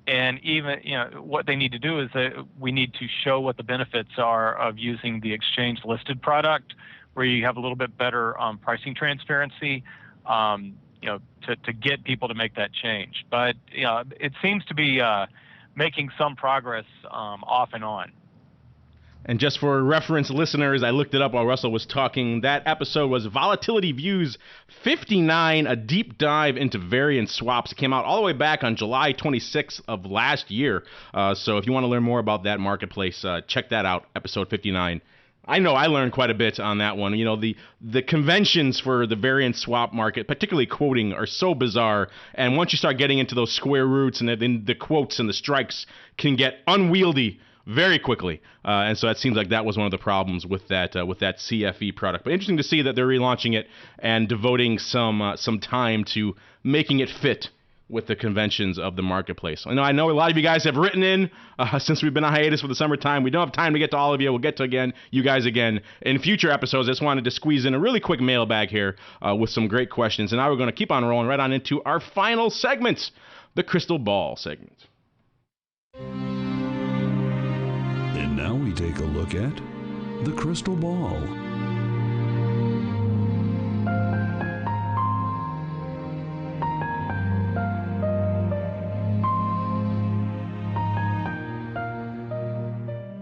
And even, what they need to do is that we need to show what the benefits are of using the exchange listed product, where you have a little bit better pricing transparency, to get people to make that change. But it seems to be making some progress off and on. And just for reference, listeners, I looked it up while Russell was talking. That episode was Volatility Views 59, a deep dive into variance swaps. It came out all the way back on July 26th of last year. So if you want to learn more about that marketplace, check that out, episode 59. I know I learned quite a bit on that one. The conventions for the variance swap market, particularly quoting, are so bizarre. And once you start getting into those square roots, and then the quotes and the strikes can get unwieldy very quickly, and so it seems like that was one of the problems with that CFE product. But interesting to see that they're relaunching it and devoting some time to making it fit with the conventions of the marketplace. I know a lot of you guys have written in since we've been on hiatus for the summertime. We don't have time to get to all of you. We'll get to you guys again in future episodes. I just wanted to squeeze in a really quick mailbag here with some great questions, and now we're going to keep on rolling right on into our final segment, the Crystal Ball segment. And now we take a look at the crystal ball.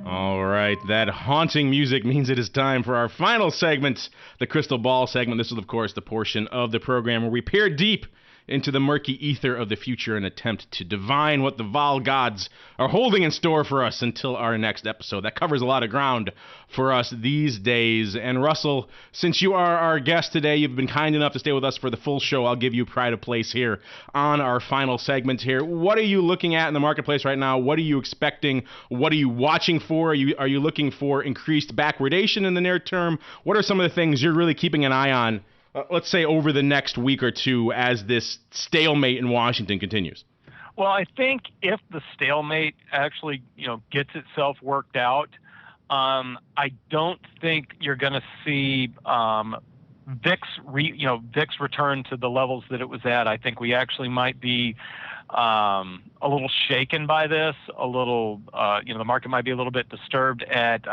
All right, that haunting music means it is time for our final segment, the Crystal Ball segment. This is, of course, the portion of the program where we peer deep into the murky ether of the future and attempt to divine what the Vol gods are holding in store for us until our next episode. That covers a lot of ground for us these days. And Russell, since you are our guest today, you've been kind enough to stay with us for the full show. I'll give you pride of place here on our final segment here. What are you looking at in the marketplace right now? What are you expecting? What are you watching for? Are you looking for increased backwardation in the near term? What are some of the things you're really keeping an eye on, let's say, over the next week or two as this stalemate in Washington continues? Well, I think if the stalemate actually, gets itself worked out, I don't think you're going to see VIX return to the levels that it was at. I think we actually might be a little shaken by this, the market might be a little bit disturbed at,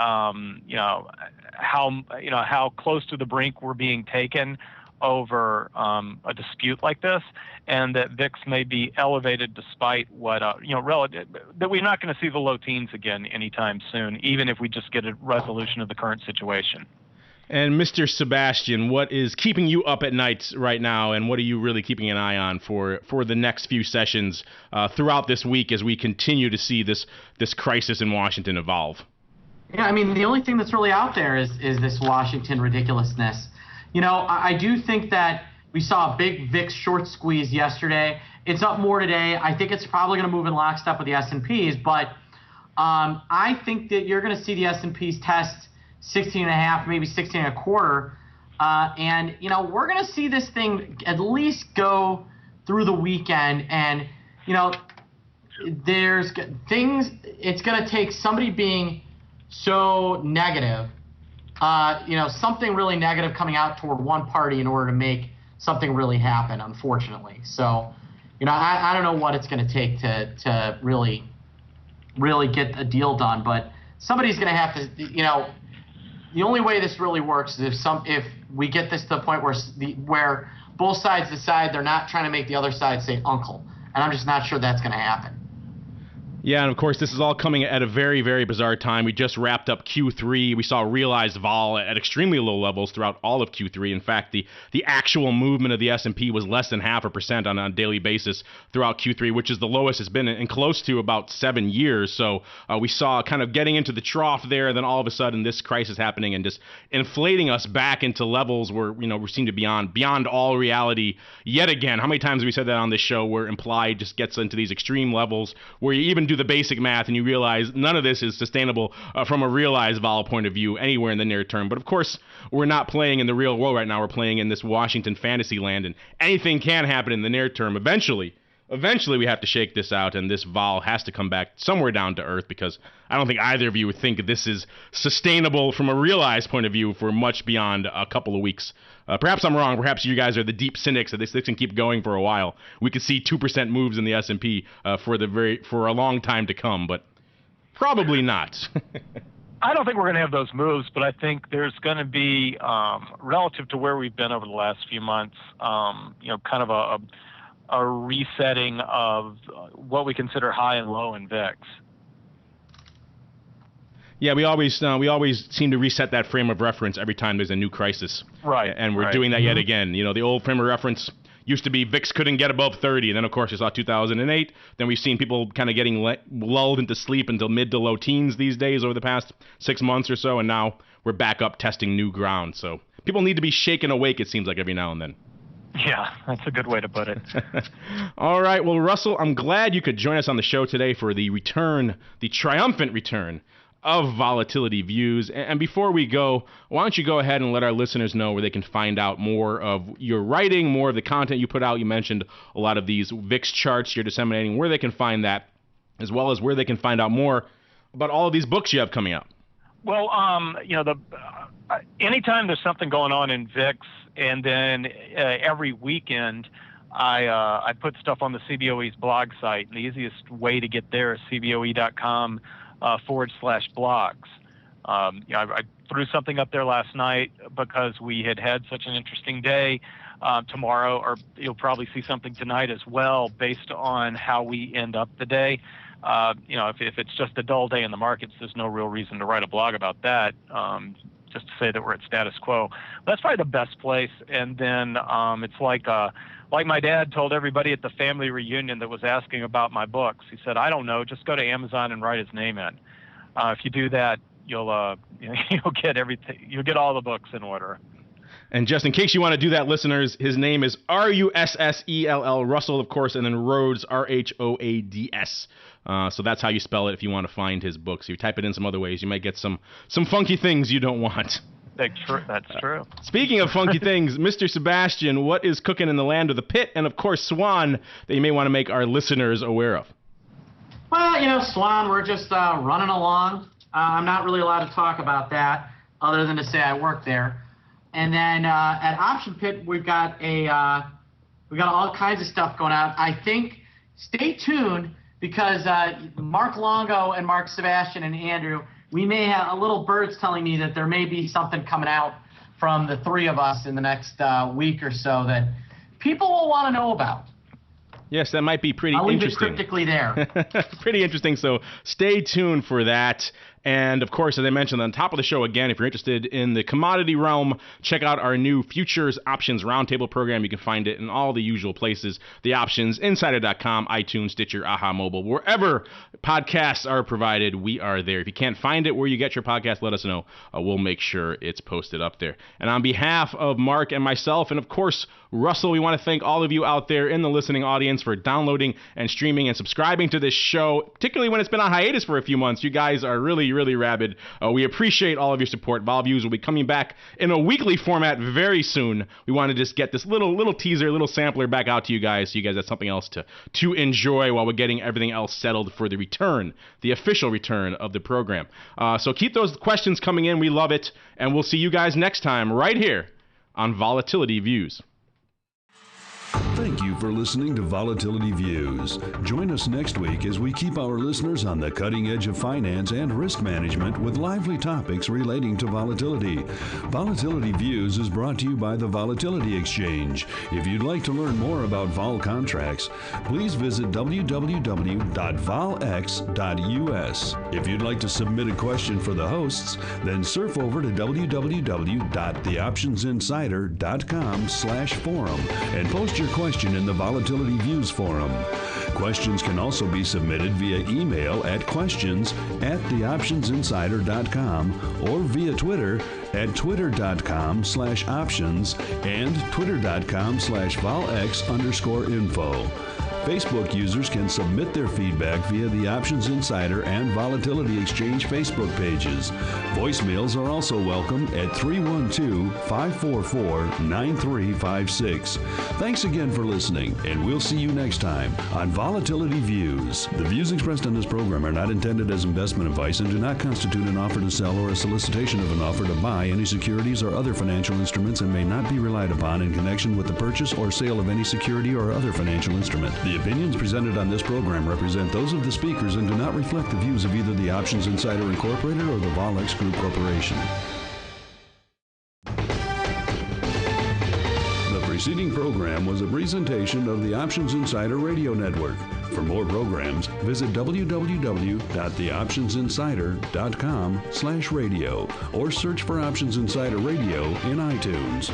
how close to the brink we're being taken over a dispute like this, and that VIX may be elevated despite what, relative, that we're not going to see the low teens again anytime soon, even if we just get a resolution of the current situation. And Mr. Sebastian, what is keeping you up at night right now, and what are you really keeping an eye on for the next few sessions throughout this week as we continue to see this crisis in Washington evolve? Yeah, I mean, the only thing that's really out there is this Washington ridiculousness. I do think that we saw a big VIX short squeeze yesterday. It's up more today. I think it's probably going to move in lockstep with the S&Ps, but I think that you're going to see the S&Ps test 16.5, maybe 16.25, and we're going to see this thing at least go through the weekend. And there's things. It's going to take somebody being so negative, something really negative coming out toward one party in order to make something really happen, unfortunately. So, I don't know what it's going to take to really get a deal done, but somebody's going to have to, the only way this really works is if we get this to the point where both sides decide they're not trying to make the other side say uncle, and I'm just not sure that's going to happen. Yeah, and of course, this is all coming at a very, very bizarre time. We just wrapped up Q3. We saw realized vol at extremely low levels throughout all of Q3. In fact, the actual movement of the S&P was less than 0.5% on a daily basis throughout Q3, which is the lowest it's been in close to about 7 years. So we saw kind of getting into the trough there, and then all of a sudden this crisis happening and just inflating us back into levels where we seem to be beyond all reality yet again. How many times have we said that on this show, where implied just gets into these extreme levels where you even do the basic math and you realize none of this is sustainable from a realized vol point of view anywhere in the near term. But of course, we're not playing in the real world right now. We're playing in this Washington fantasy land, and anything can happen in the near term. Eventually, eventually we have to shake this out, and this vol has to come back somewhere down to earth, because I don't think either of you would think this is sustainable from a realized point of view for much beyond a couple of weeks. Perhaps I'm wrong. Perhaps you guys are the deep cynics that this can keep going for a while. We could see 2% moves in the S&P for a long time to come, but probably not. I don't think we're going to have those moves, but I think there's going to be, relative to where we've been over the last few months, kind of a resetting of what we consider high and low in VIX. Yeah, we always seem to reset that frame of reference every time there's a new crisis. Right. And we're doing that yet again. The old frame of reference used to be VIX couldn't get above 30, and then of course you saw 2008. Then we've seen people kind of getting lulled into sleep until mid to low teens these days over the past 6 months or so, and now we're back up testing new ground. So people need to be shaken awake, it seems like, every now and then. Yeah, that's a good way to put it. All right, well, Russell, I'm glad you could join us on the show today for the triumphant return of Volatility Views. And before we go, why don't you go ahead and let our listeners know where they can find out more of your writing, more of the content you put out. You mentioned a lot of these VIX charts you're disseminating, where they can find that, as well as where they can find out more about all of these books you have coming out. Well, anytime there's something going on in VIX, and then every weekend I put stuff on the CBOE's blog site. And the easiest way to get there is cboe.com /blogs. I threw something up there last night because we had such an interesting day. Tomorrow, or you'll probably see something tonight as well, based on how we end up the day. If it's just a dull day in the markets, there's no real reason to write a blog about that. Just to say that we're at status quo. That's probably the best place. And then it's like my dad told everybody at the family reunion that was asking about my books. He said, "I don't know, just go to Amazon and write his name in." If you do that, you'll get everything. You'll get all the books in order. And just in case you want to do that, listeners, his name is Russell, Russell, of course, and then Rhoads, Rhoads. So that's how you spell it if you want to find his books. If you type it in some other ways, you might get some funky things you don't want. That's true. Speaking of funky things, Mr. Sebastian, what is cooking in the land of the pit and, of course, Swan, that you may want to make our listeners aware of? Well, Swan, we're just running along. I'm not really allowed to talk about that other than to say I work there. And then at Option Pit, we've got all kinds of stuff going on. I think stay tuned, because Mark Longo and Mark Sebastian and Andrew, we may have a little birds telling me that there may be something coming out from the three of us in the next week or so that people will want to know about. Yes, that might be pretty interesting. I'll leave it cryptically there. Pretty interesting, so stay tuned for that. And, of course, as I mentioned on top of the show, again, if you're interested in the commodity realm, check out our new Futures Options Roundtable program. You can find it in all the usual places, theoptionsinsider.com, iTunes, Stitcher, Aha Mobile, wherever podcasts are provided, we are there. If you can't find it where you get your podcast, let us know. We'll make sure it's posted up there. And on behalf of Mark and myself, and, of course, Russell, we want to thank all of you out there in the listening audience for downloading and streaming and subscribing to this show, particularly when it's been on hiatus for a few months. You guys are really rabid. We appreciate all of your support. Vol Views will be coming back in a weekly format very soon. We want to just get this little teaser, little sampler back out to you guys, so you guys have something else to enjoy while we're getting everything else settled for the official return of the program. So keep those questions coming in. We love it. And we'll see you guys next time right here on Volatility Views. Thank you for listening to Volatility Views. Join us next week as we keep our listeners on the cutting edge of finance and risk management with lively topics relating to volatility. Volatility Views is brought to you by the Volatility Exchange. If you'd like to learn more about vol contracts, please visit www.volx.us. If you'd like to submit a question for the hosts, then surf over to www.theoptionsinsider.com/forum and post your question in the Volatility Views forum. Questions can also be submitted via email at questions@theoptionsinsider.com or via Twitter at twitter.com/options and twitter.com/volx_info. Facebook users can submit their feedback via the Options Insider and Volatility Exchange Facebook pages. Voicemails are also welcome at 312-544-9356. Thanks again for listening, and we'll see you next time on Volatility Views. The views expressed on this program are not intended as investment advice and do not constitute an offer to sell or a solicitation of an offer to buy any securities or other financial instruments and may not be relied upon in connection with the purchase or sale of any security or other financial instrument. The opinions presented on this program represent those of the speakers and do not reflect the views of either the Options Insider Incorporated or the Volex Group Corporation. The preceding program was a presentation of the Options Insider Radio Network. For more programs, visit www.theoptionsinsider.com/radio or search for Options Insider Radio in iTunes.